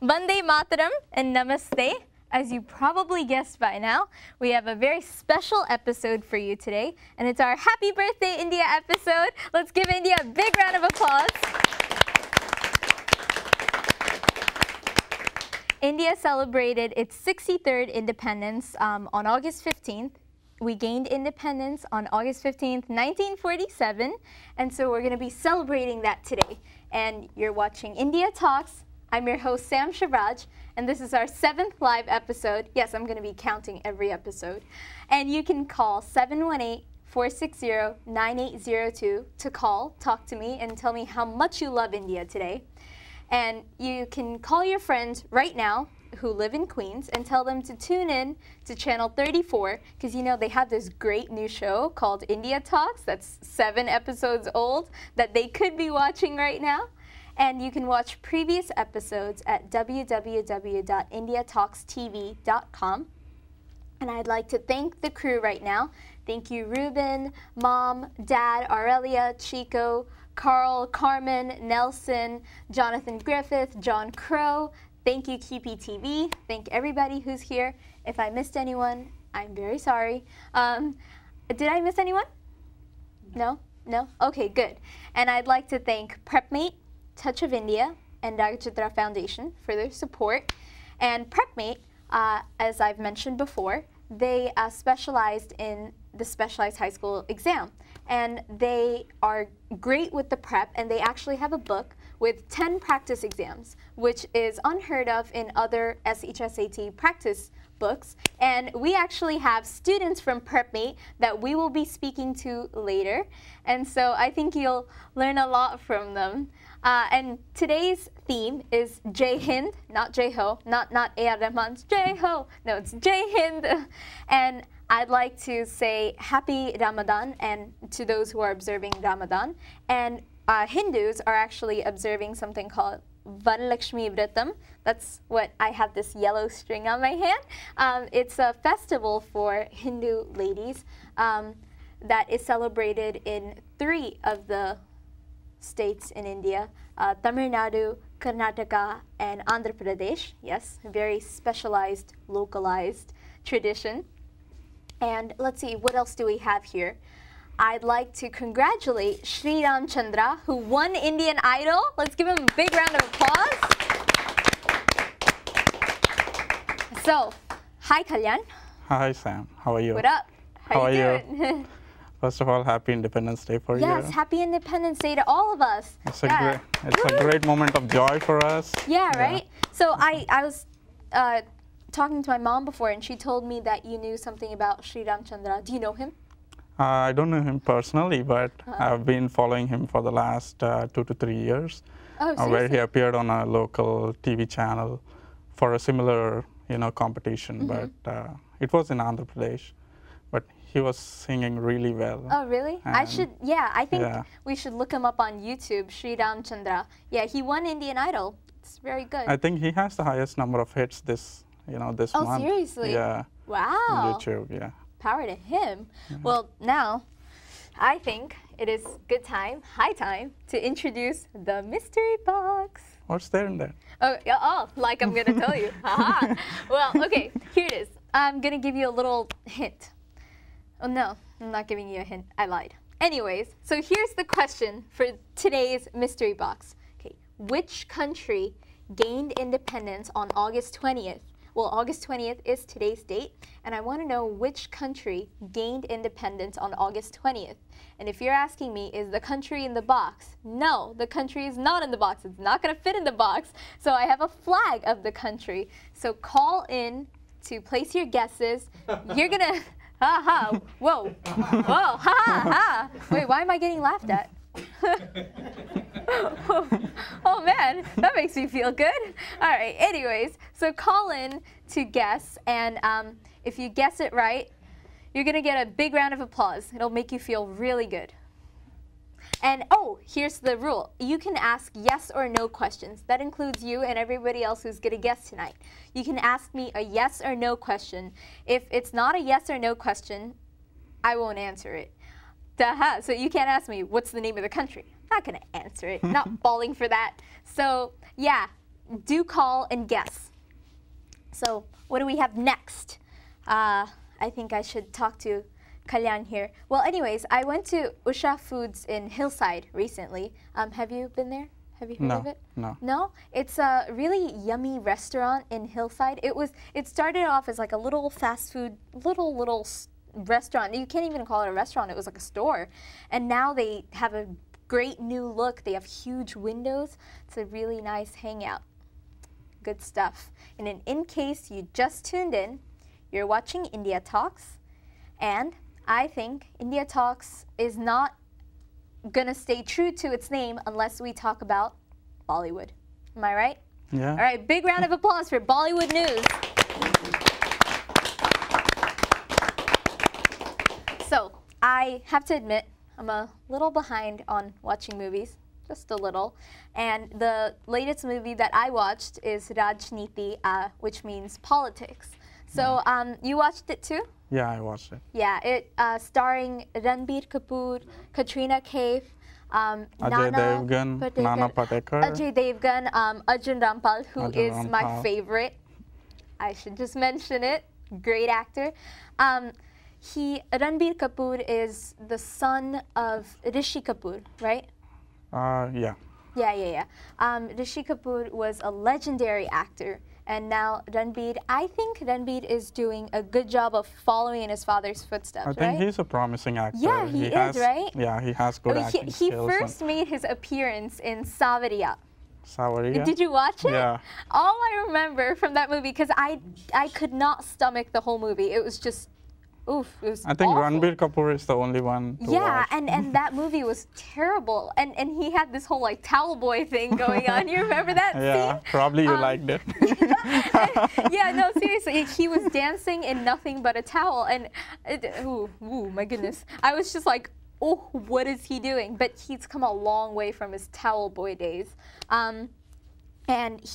Vande Mataram and Namaste. As you probably guessed by now, we have a very special episode for you today, and it's our Happy Birthday India episode. Let's give India a big round of applause. India celebrated its 63rd independence on August 15th. We gained independence on August 15th, 1947, and so we're going to be celebrating that today. And you're watching India Talks. I'm your host, Sam Shivraj, and this is our 7th live episode. Yes, I'm going to be counting every episode. And you can call 718-460-9802 to talk to me, and tell me how much you love India today. And you can call your friends right now who live in Queens and tell them to tune in to channel 34, because you know they have this great new show called India Talks that's 7 episodes old that they could be watching right now. And you can watch previous episodes at www.indiatalkstv.com. And I'd like to thank the crew right now. Thank you, Ruben, Mom, Dad, Aurelia, Chico, Carl, Carmen, Nelson, Jonathan Griffith, John Crow. Thank you, Kipi TV. Thank everybody who's here. If I missed anyone, I'm very sorry. Did I miss anyone? No? No? Okay, good. And I'd like to thank PrepMate, Touch of India, and Dagachitra Foundation for their support. And PrepMate, as I've mentioned before, they specialized in the specialized high school exam. And they are great with the prep, and they actually have a book with 10 practice exams, which is unheard of in other SHSAT practice books. And we actually have students from PrepMate that we will be speaking to later. And so I think you'll learn a lot from them. And today's theme is Jai Hind, not Jai Ho, not A.R. Rahman's Jai Ho. No, it's Jai Hind. And I'd like to say Happy Ramadan and to those who are observing Ramadan. And Hindus are actually observing something called Varalakshmi Vratam. That's what I have this yellow string on my hand. It's a festival for Hindu ladies that is celebrated in 3 of the states in India, Tamil Nadu, Karnataka, and Andhra Pradesh. Yes, a very specialized, localized tradition. And let's see, what else do we have here? I'd like to congratulate Shri Ramchandra, who won Indian Idol. Let's give him a big round of applause. So, hi Kalyan. Hi Sam, how are you? What up? How are you doing? First of all, happy Independence Day for you. Yes, happy Independence Day to all of us. It's a great moment of joy for us. Yeah, right? So I was talking to my mom before, and she told me that you knew something about Shri Ramchandra. Do you know him? I don't know him personally, but I've been following him for the last 2 to 3 years. Oh, seriously? Where he appeared on a local TV channel for a similar, competition, but it was in Andhra Pradesh. But he was singing really well. Oh, really? I think we should look him up on YouTube, Shri Ramchandra. Yeah, he won Indian Idol. It's very good. I think he has the highest number of hits this month. Oh, seriously? Yeah. Wow. On YouTube, yeah. Power to him. Well, now, I think it is high time, to introduce the mystery box. What's there in there? Oh, like I'm going to tell you. Haha. Well, okay, here it is. I'm going to give you a little hint. Oh, no, I'm not giving you a hint. I lied. Anyways, so here's the question for today's mystery box. Okay, which country gained independence on August 20th? Well, August 20th is today's date, and I want to know which country gained independence on August 20th. And if you're asking me, is the country in the box? No, the country is not in the box. It's not going to fit in the box. So I have a flag of the country. So call in to place your guesses. You're going to... Ha ha! Whoa! Whoa! Ha ha! Wait, why am I getting laughed at? Oh man, that makes me feel good. All right, anyways, so call in to guess, and if you guess it right, you're going to get a big round of applause. It'll make you feel really good. And oh, here's the rule. You can ask yes or no questions. That includes you and everybody else who's going to guess tonight. You can ask me a yes or no question. If it's not a yes or no question, I won't answer it. So you can't ask me, what's the name of the country? I'm not going to answer it. Not falling for that. So yeah, do call and guess. So what do we have next? I think I should talk to Kalyan here. Well, anyways, I went to Usha Foods in Hillside recently. Have you been there? Have you heard of it? No. No? It's a really yummy restaurant in Hillside. It started off as like a little fast food, little restaurant. You can't even call it a restaurant. It was like a store. And now they have a great new look. They have huge windows. It's a really nice hangout. Good stuff. And in case you just tuned in, you're watching India Talks. And I think India Talks is not gonna stay true to its name unless we talk about Bollywood. Am I right? Yeah. All right, big round of applause for Bollywood news. So, I have to admit, I'm a little behind on watching movies, just a little. And the latest movie that I watched is Rajniti, which means politics. So, you watched it too? Yeah, I watched it. Yeah, it starring Ranbir Kapoor, Katrina Kaif, Ajay Devgan, Nana Patekar. Ajay Devgan, Arjun Rampal, who is Arjun my Rampal. favorite. I should just mention it. Great actor. Ranbir Kapoor is the son of Rishi Kapoor, right? Yeah. Yeah. Rishi Kapoor was a legendary actor. And now I think Ranbir is doing a good job of following in his father's footsteps, I think right? he's a promising actor. Yeah, he is, right? Yeah, he has good acting he skills. first made his appearance in Savariya. Savaria. Did you watch it? Yeah. All I remember from that movie, because I could not stomach the whole movie. It was just, oof, it was I think awful. Ranbir Kapoor is the only one to watch. and that movie was terrible. And he had this whole like towel boy thing going on. You remember that Yeah, scene? probably you liked it. Yeah, no, seriously, he was dancing in nothing but a towel, and ooh, my goodness, I was just like, oh, what is he doing? But he's come a long way from his towel boy days, and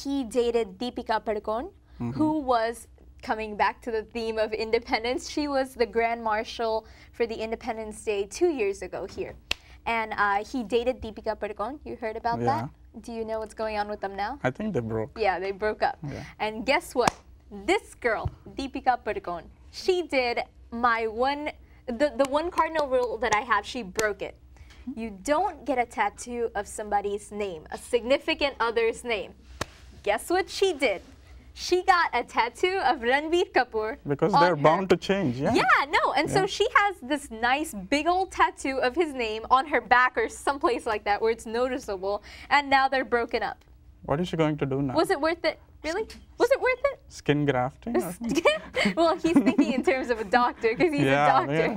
he dated Deepika Padukone, who was coming back to the theme of independence. She was the Grand Marshal for the Independence Day 2 years ago here, and he dated Deepika Padukone. You heard about that? Do you know what's going on with them now? I think they broke. Yeah, they broke up. Yeah. And guess what? This girl, Deepika Padukone, she did the one cardinal rule that I have, she broke it. You don't get a tattoo of somebody's name, a significant other's name. Guess what she did? She got a tattoo of Ranbir Kapoor. Because on they're her. bound to change, yeah. Yeah, no, and so she has this nice big old tattoo of his name on her back or someplace like that where it's noticeable, and now they're broken up. What is she going to do now? Was it worth it? Really? Was it worth it? Skin grafting? Or Well, he's thinking in terms of a doctor because he's a doctor. Yeah.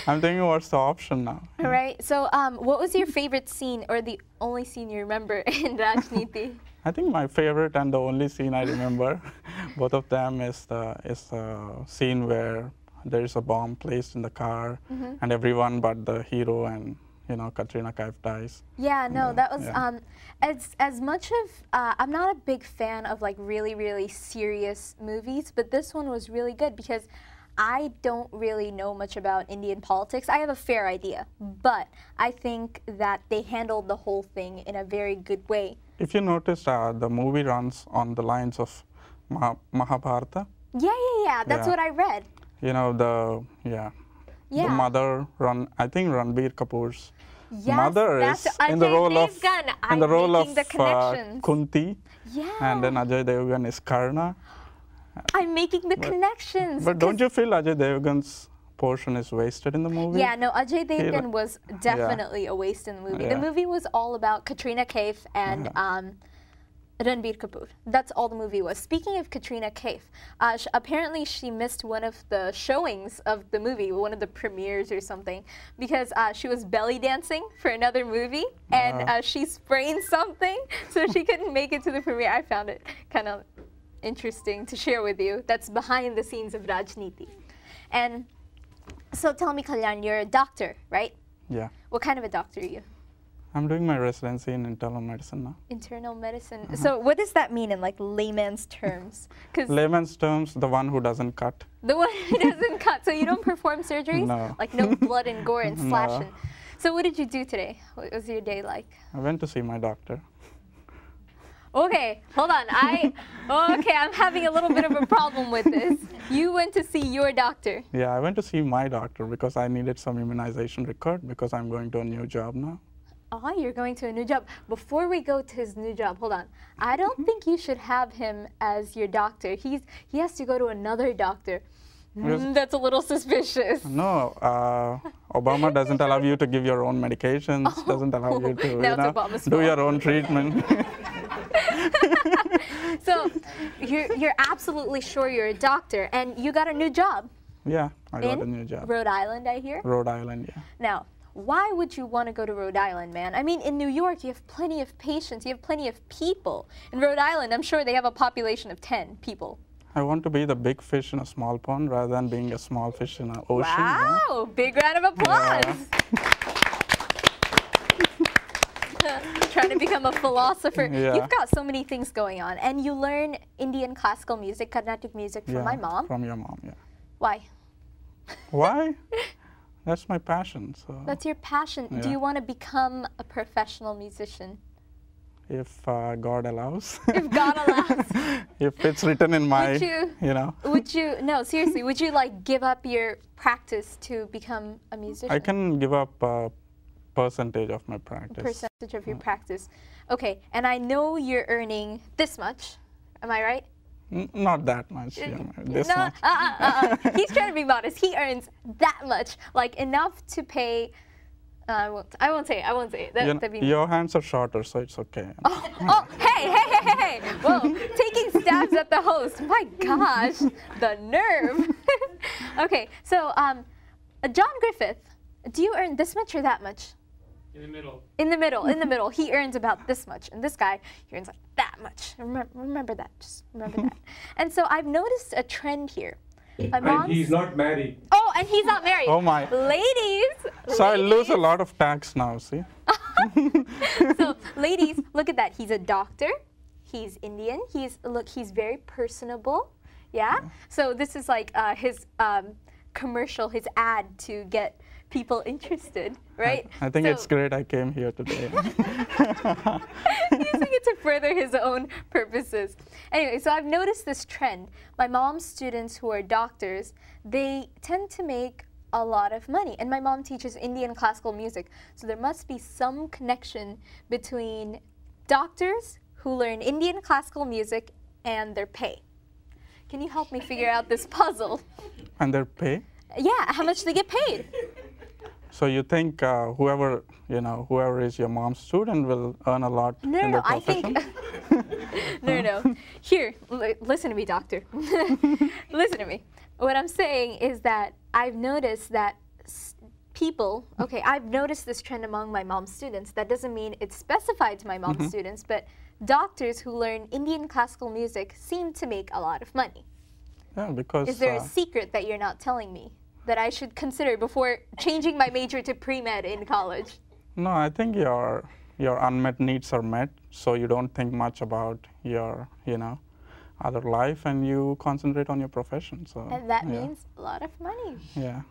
I'm thinking what's the option now? All right. So, what was your favorite scene or the only scene you remember in Rajniti? I think my favorite and the only scene I remember, both of them, is the scene where there is a bomb placed in the car, and everyone but the hero and Katrina Kaif dies. Yeah, no, that was as much of I'm not a big fan of like really serious movies, but this one was really good because I don't really know much about Indian politics. I have a fair idea, but I think that they handled the whole thing in a very good way. If you notice, the movie runs on the lines of Mahabharata. Yeah. That's what I read. The mother, I think Ranbir Kapoor's mother is in the role of Kunti, and then Ajay Devgan is Karna. I'm making the connections. But don't you feel Ajay Devgan's portion is wasted in the movie? Yeah, no, Ajay Devgan was definitely a waste in the movie. The movie was all about Katrina Kaif and Ranbir Kapoor. That's all the movie was. Speaking of Katrina Kaif, apparently she missed one of the showings of the movie, one of the premieres or something, because she was belly dancing for another movie, and she sprained something, so she couldn't make it to the premiere. I found it kind of interesting to share with you. That's behind the scenes of Rajniti. And so tell me, Kalyan, you're a doctor, right? Yeah. What kind of a doctor are you? I'm doing my residency in internal medicine now. Internal medicine. So what does that mean in like layman's terms? Layman's terms, the one who doesn't cut. The one who doesn't cut. So you don't perform surgeries? No. Like no blood and gore and slashing. No. So what did you do today? What was your day like? I went to see my doctor. Okay, hold on. Okay, I'm having a little bit of a problem with this. You went to see your doctor. Yeah, I went to see my doctor because I needed some immunization record because I'm going to a new job now. Oh, you're going to a new job. Before we go to his new job, hold on. I don't think you should have him as your doctor. He has to go to another doctor. That's a little suspicious. No, Obama doesn't allow you to give your own medications, doesn't allow you to do your own treatment. So you're absolutely sure you're a doctor, and you got a new job. Yeah, I got a new job. Rhode Island, I hear? Rhode Island, yeah. Now, why would you want to go to Rhode Island, man? I mean, in New York, you have plenty of patients, you have plenty of people. In Rhode Island, I'm sure they have a population of 10 people. I want to be the big fish in a small pond rather than being a small fish in an ocean. Wow, yeah? Big round of applause. Yeah. Trying to become a philosopher. Yeah. You've got so many things going on. And you learn Indian classical music, Carnatic music from my mom. From your mom, yeah. Why? Why? That's my passion. So. That's your passion. Yeah. Do you want to become a professional musician? If God allows. If God allows. If it's written in my, Would you, no, seriously, would you like give up your practice to become a musician? I can give up a percentage of my practice. A percentage of your practice. Okay, and I know you're earning this much. Am I right? Not that much. This much. He's trying to be modest. He earns that much, like enough to pay. I won't say it. Your hands are shorter, so it's okay. Hey! Whoa, taking stabs at the host. My gosh, the nerve. Okay, so John Griffith, do you earn this much or that much? In the middle. In the middle. He earns about this much, and this guy, he earns like that much. Remember that. Just remember that. And so I've noticed a trend here. And he's not married. Oh, and he's not married. Oh my. Ladies. So I lose a lot of tax now, see? So, ladies, look at that. He's a doctor. He's Indian. He's very personable. Yeah? So this is like his commercial, his ad to get people interested, right? I think it's great I came here today. Using it to further his own purposes. Anyway, so I've noticed this trend. My mom's students who are doctors, they tend to make a lot of money. And my mom teaches Indian classical music. So there must be some connection between doctors who learn Indian classical music and their pay. Can you help me figure out this puzzle? And their pay? Yeah, how much they get paid. So you think whoever is your mom's student will earn a lot in their profession? I think no. Here, listen to me, doctor. Listen to me. What I'm saying is that I've noticed that people, I've noticed this trend among my mom's students. That doesn't mean it's specified to my mom's students, but doctors who learn Indian classical music seem to make a lot of money. Yeah, because... Is there a secret that you're not telling me that I should consider before changing my major to pre-med in college? No, I think your unmet needs are met, so you don't think much about your, other life, and you concentrate on your profession. So. And that means a lot of money. Yeah.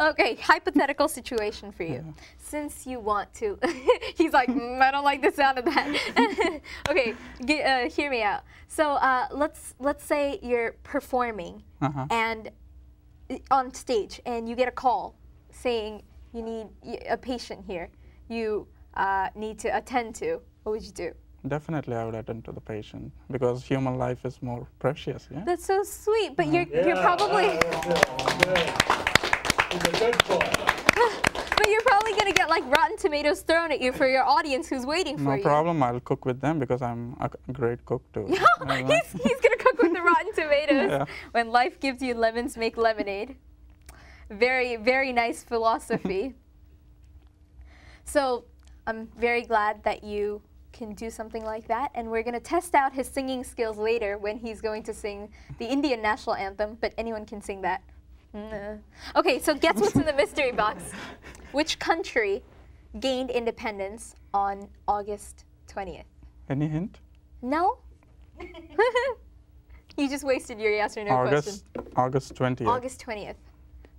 Okay, hypothetical situation for you. Yeah. Since you want to, he's like, I don't like the sound of that. Okay, hear me out. So let's say you're performing and on stage, and you get a call saying you need a patient here. You need to attend to. What would you do? Definitely, I would attend to the patient because human life is more precious. Yeah. That's so sweet, but you're probably. But you're probably gonna get like rotten tomatoes thrown at you for your audience who's waiting for you. No problem. I'll cook with them because I'm a great cook too. He's gonna cook with the rotten tomatoes. Yeah. When life gives you lemons, make lemonade. Very, very nice philosophy. So I'm very glad that you can do something like that, and we're gonna test out his singing skills later when he's going to sing the Indian national anthem. But anyone can sing that. Okay, so guess what's in the mystery box? Which country gained independence on August 20th? Any hint? No? You just wasted your yes or no question. August 20th. August 20th.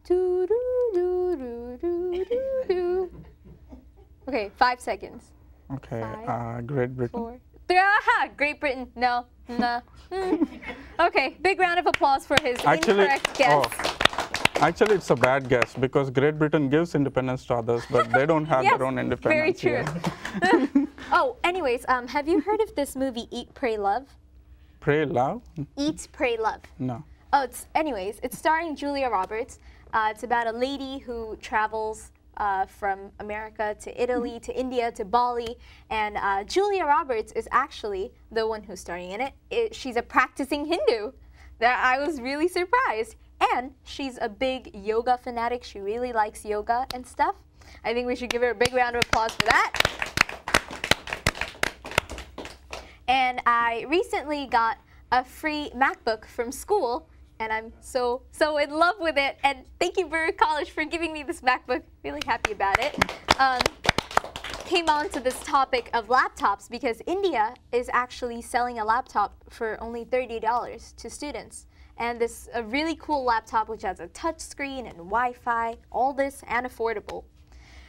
Do, do, do, do, do, do, do. Okay, 5 seconds. Okay, 5, Great Britain. 4, Aha, Great Britain. No. No. Okay, big round of applause for his incorrect guess. Actually, it's a bad guess because Great Britain gives independence to others, but they don't have their own independence. Very true. Oh, anyways, have you heard of this movie Eat, Pray, Love? Pray, love? Eat, Pray, Love. No. Oh, it's starring Julia Roberts. It's about a lady who travels from America to Italy to India to Bali, and Julia Roberts is actually the one who's starring in it. She's a practicing Hindu. I was really surprised. And she's a big yoga fanatic. She really likes yoga and stuff. I think we should give her a big round of applause for that. And I recently got a free MacBook from school, and I'm so in love with it. And thank you, Burr College, for giving me this MacBook. Really happy about it. Came on to this topic of laptops because India is actually selling a laptop for only $30 to students. And this a really cool laptop which has a touch screen and Wi-Fi, all this and affordable.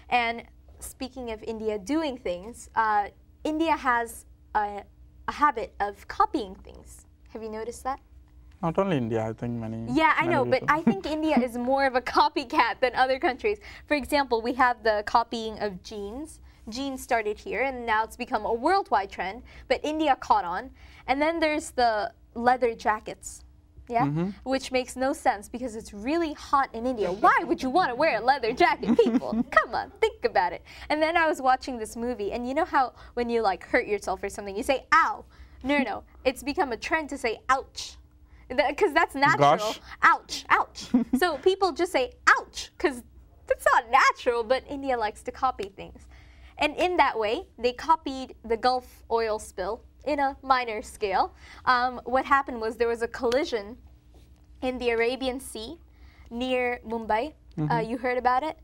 And speaking of India doing things, India has a habit of copying things. Have you noticed that? Not only India, I think many. Yeah, I know, people. but I think India is more of a copycat than other countries. For example, we have the copying of jeans. Jeans started here, and now it's become a worldwide trend, but India caught on. And then there's the leather jackets. Yeah, which makes no sense because it's really hot in India. Why would you want to wear a leather jacket, people? Come on, think about it. And then I was watching this movie, and you know how when you like hurt yourself or something, you say ow. No, it's become a trend to say ouch, because that's natural. Gosh. Ouch, ouch. So people just say ouch because that's not natural, but India likes to copy things. And in that way, they copied the Gulf oil spill in a minor scale. What happened was there was a collision in the Arabian Sea near Mumbai. You heard about it?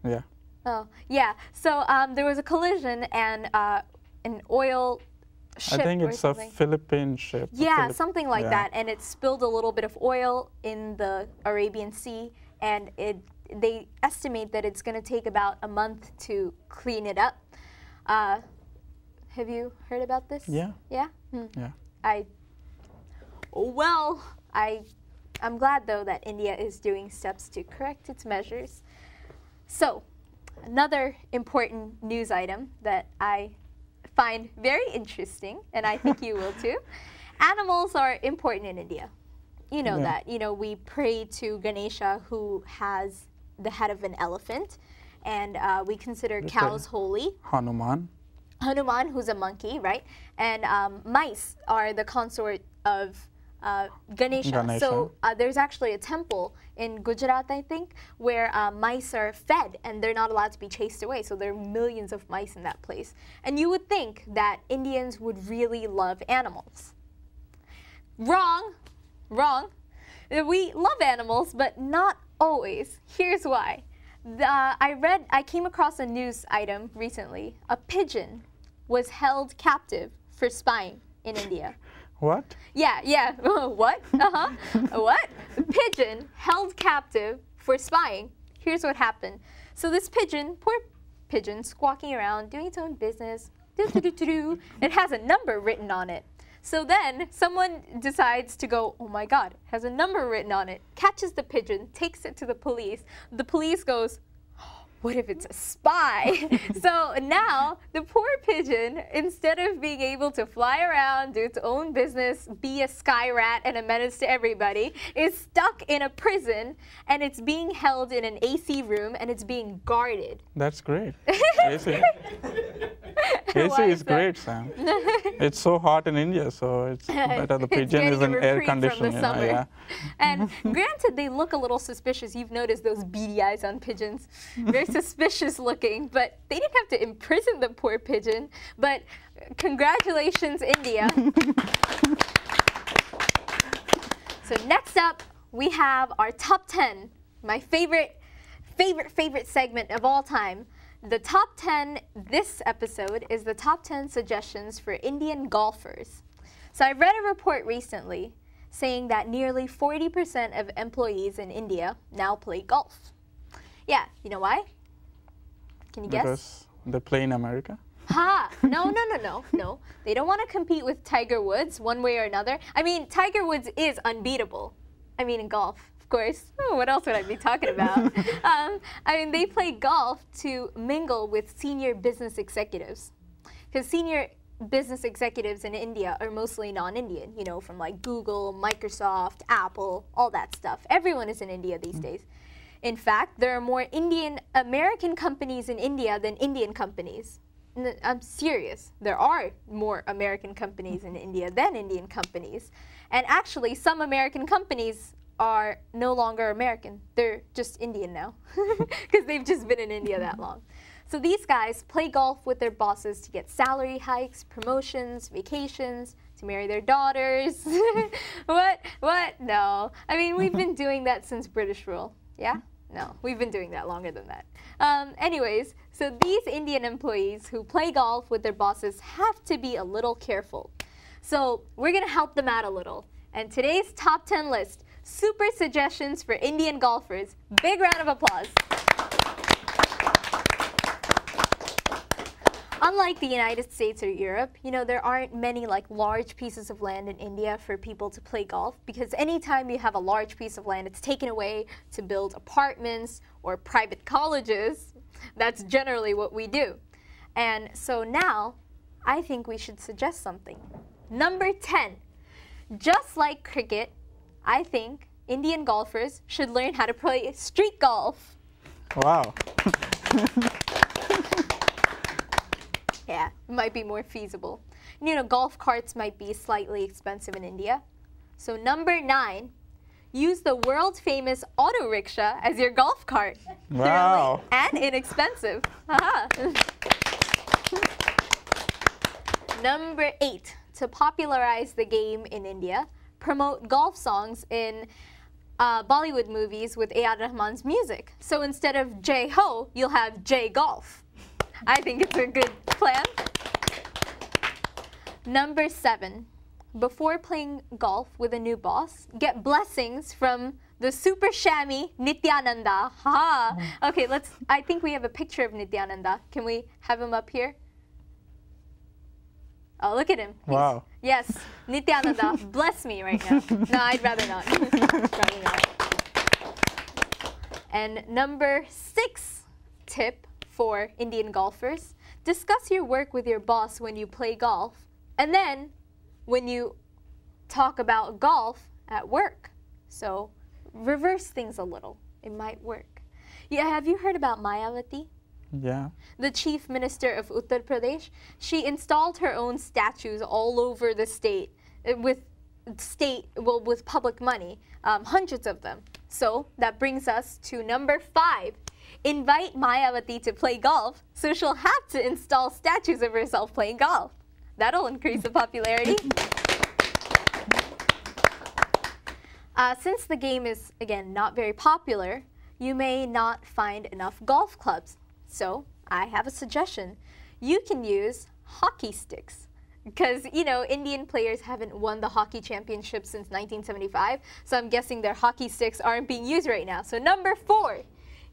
Yeah. Oh, yeah. So there was a collision and an oil ship. I think it's something. a Philippine ship. Yeah, something like that. And it spilled a little bit of oil in the Arabian Sea, and they estimate that it's going to take about a month to clean it up. Have you heard about this? Yeah. Yeah? Yeah. I'm glad, though, that India is doing steps to correct its measures. So, another important news item that I find very interesting, and I think you will too. Animals are important in India. You know that. You know, we pray to Ganesha, who has the head of an elephant, and we consider cows holy. Hanuman, who's a monkey, right? And mice are the consort of Ganesha. So there's actually a temple in Gujarat, I think, where mice are fed and they're not allowed to be chased away. So there are millions of mice in that place. And you would think that Indians would really love animals. Wrong. We love animals, but not always. Here's why. I came across a news item recently. A pigeon was held captive for spying in India. What? Yeah. What? What? Pigeon held captive for spying. Here's what happened. So this pigeon, poor pigeon, squawking around, doing its own business. It has a number written on it. So then someone decides to go, oh my God, it has a number written on it, catches the pigeon, takes it to the police. The police goes, what if it's a spy? So now the poor pigeon, instead of being able to fly around, do its own business, be a sky rat and a menace to everybody, is stuck in a prison, and it's being held in an AC room, and it's being guarded. That's great. AC is great, Sam. It's so hot in India, so it's better the pigeon is in air conditioning. Yeah. And granted, they look a little suspicious. You've noticed those beady eyes on pigeons. Very suspicious looking, but they didn't have to imprison the poor pigeon. But congratulations, India. So next up, we have our top 10, my favorite segment of all time. The top 10 this episode is the top 10 suggestions for Indian golfers. So I read a report recently saying that nearly 40% of employees in India now play golf. Yeah, you know why? Can you guess? Because they play in America? Ha! No. They don't want to compete with Tiger Woods one way or another. I mean, Tiger Woods is unbeatable. I mean, in golf, of course. Oh, what else would I be talking about? I mean, they play golf to mingle with senior business executives. Because senior business executives in India are mostly non-Indian, you know, from like Google, Microsoft, Apple, all that stuff. Everyone is in India these days. In fact, there are more American companies in India than Indian companies. I'm serious. There are more American companies in India than Indian companies. And actually, some American companies are no longer American. They're just Indian now because they've just been in India that long. So these guys play golf with their bosses to get salary hikes, promotions, vacations, to marry their daughters. What? No. I mean, we've been doing that since British rule. Yeah? No, we've been doing that longer than that. Anyways, so these Indian employees who play golf with their bosses have to be a little careful. So we're going to help them out a little. And today's top 10 list, super suggestions for Indian golfers. Big round of applause. Unlike the United States or Europe, you know, there aren't many like large pieces of land in India for people to play golf, because anytime you have a large piece of land, it's taken away to build apartments or private colleges. That's generally what we do. And so now, I think we should suggest something. Number 10, just like cricket, I think Indian golfers should learn how to play street golf. Wow. Yeah, it might be more feasible. You know, golf carts might be slightly expensive in India. So number 9, use the world famous auto rickshaw as your golf cart. Wow. And inexpensive. Haha. Number 8, to popularize the game in India, promote golf songs in Bollywood movies with A.R. Rahman's music. So instead of Jai Ho, you'll have Jai Golf. I think it's a good plan. Number 7, before playing golf with a new boss, get blessings from the super shammy Nityananda. Ha! Okay, I think we have a picture of Nityananda. Can we have him up here? Oh, look at him. Wow. Yes, Nityananda, bless me right now. No, I'd rather not. Rather not. And number 6 tip for Indian golfers, discuss your work with your boss when you play golf, and then when you talk about golf at work. So reverse things a little. It might work. Yeah, have you heard about Mayawati? Yeah. The chief minister of Uttar Pradesh. She installed her own statues all over the state with public money, hundreds of them. So that brings us to number 5. Invite Mayawati to play golf, so she'll have to install statues of herself playing golf. That'll increase the popularity. Since the game is, again, not very popular, you may not find enough golf clubs. So I have a suggestion. You can use hockey sticks. Because, you know, Indian players haven't won the hockey championship since 1975, so I'm guessing their hockey sticks aren't being used right now. So number 4.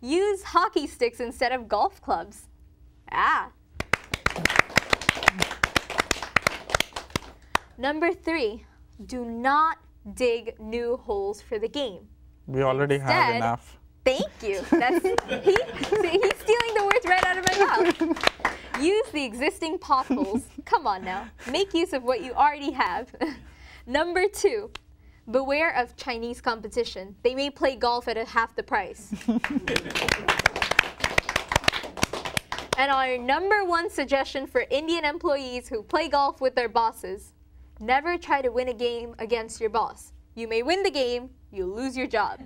Use hockey sticks instead of golf clubs. Number 3, do not dig new holes for the game. We already have enough. Thank you. He's stealing the words right out of my mouth. Use the existing potholes. Come on now. Make use of what you already have. Number 2, beware of Chinese competition. They may play golf at half the price. And our number 1 suggestion for Indian employees who play golf with their bosses, never try to win a game against your boss. You may win the game, you'll lose your job.